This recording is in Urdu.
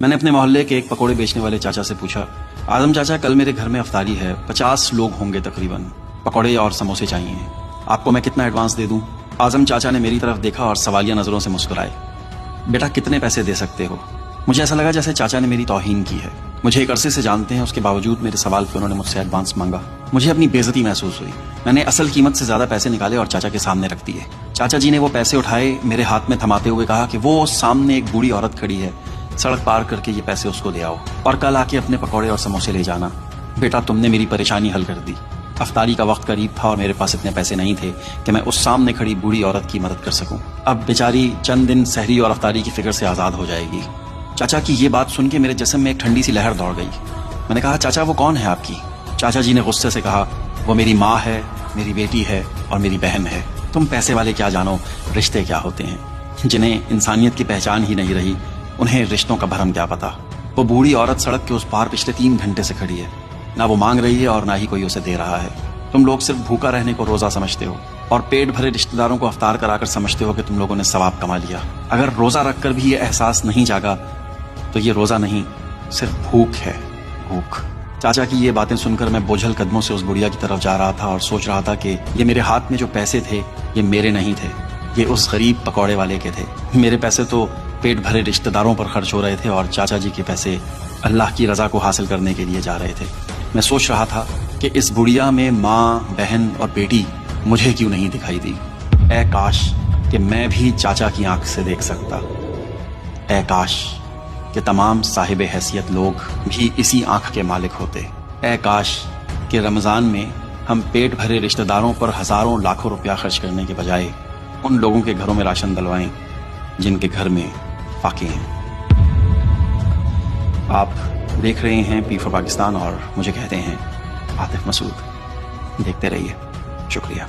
میں نے اپنے محلے کے ایک پکوڑے بیچنے والے چاچا سے پوچھا، اعظم چاچا کل میرے گھر میں افطاری ہے، 50 لوگ ہوں گے تقریباً، پکوڑے اور سموسے چاہیے، آپ کو میں کتنا ایڈوانس دے دوں؟ اعظم چاچا نے میری طرف دیکھا اور سوالیہ نظروں سے مسکرائے، بیٹا کتنے پیسے دے سکتے ہو؟ مجھے ایسا لگا جیسے چاچا نے میری توہین کی ہے. مجھے ایک عرصے سے جانتے ہیں، اس کے باوجود میرے سوال پہ انہوں نے مجھ سے ایڈوانس مانگا. مجھے اپنی بے عزتی محسوس ہوئی. میں نے اصل قیمت سے زیادہ پیسے نکالے اور چاچا کے سامنے رکھ دیے. چاچا جی نے وہ پیسے اٹھائے، میرے ہاتھ میں تھماتے ہوئے کہا کہ وہ سامنے ایک بوڑھی عورت کھڑی ہے، سڑک پار کر کے یہ پیسے اس کو دے آؤ اور کل آ کے اپنے پکوڑے اور سموسے لے جانا. بیٹا تم نے میری پریشانی حل کر دی. افطاری کا وقت قریب تھا اور میرے پاس اتنے پیسے نہیں تھے کہ میں اس سامنے کھڑی بوڑھی عورت کی مدد کر سکوں. اب بیچاری چند دن سحری اور افطاری کی فکر سے آزاد ہو جائے گی. چاچا کی یہ بات سن کے میرے جسم میں ایک ٹھنڈی سی لہر دوڑ گئی. میں نے کہا، چاچا وہ کون ہے آپ کی؟ چاچا جی نے غصے سے کہا، وہ میری ماں ہے، میری بیٹی ہے اور میری بہن ہے. تم پیسے والے کیا جانو رشتے کیا ہوتے ہیں. جنہیں انسانیت کی پہچان ہی نہیں رہی، انہیں رشتوں کا بھرم کیا پتا. وہ بوڑھی عورت سڑک کے اس پار پچھلے 3 گھنٹے سے کھڑی ہے، نہ وہ مانگ رہی ہے اور نہ ہی کوئی اسے دے رہا ہے. تم لوگ صرف بھوکا رہنے کو روزہ سمجھتے ہو اور پیٹ بھرے رشتہ داروں کو افطار کرا کر سمجھتے ہو کہ تم لوگوں نے ثواب کما لیا. اگر روزہ رکھ کر بھی یہ احساس نہیں جاگا تو یہ روزہ نہیں، صرف بھوک ہے، بھوک. چاچا کی یہ باتیں سن کر میں بوجھل قدموں سے اس بڑھیا کی طرف جا رہا تھا اور سوچ رہا تھا کہ یہ میرے ہاتھ میں جو پیسے تھے یہ میرے نہیں تھے، یہ اس غریب پکوڑے والے کے تھے. میرے پیسے تو پیٹ بھرے رشتہ داروں پر خرچ ہو رہے تھے اور چاچا جی کے پیسے اللہ کی رضا کو حاصل کرنے کے لیے جا رہے تھے. میں سوچ رہا تھا کہ اس بڑھیا میں ماں، بہن اور بیٹی مجھے کیوں نہیں دکھائی دی. اے کاش کہ میں بھی چاچا کی آنکھ سے دیکھ سکتا. اے کاش کہ تمام صاحب حیثیت لوگ بھی اسی آنکھ کے مالک ہوتے. اے کاش کہ رمضان میں ہم پیٹ بھرے رشتہ داروں پر ہزاروں لاکھوں روپیہ خرچ کرنے کے بجائے ان لوگوں کے گھروں میں راشن ڈلوائیں جن کے گھر میں فاقے ہیں. آپ دیکھ رہے ہیں پی فار پاکستان اور مجھے کہتے ہیں عاطف مسعود. دیکھتے رہیے. شکریہ.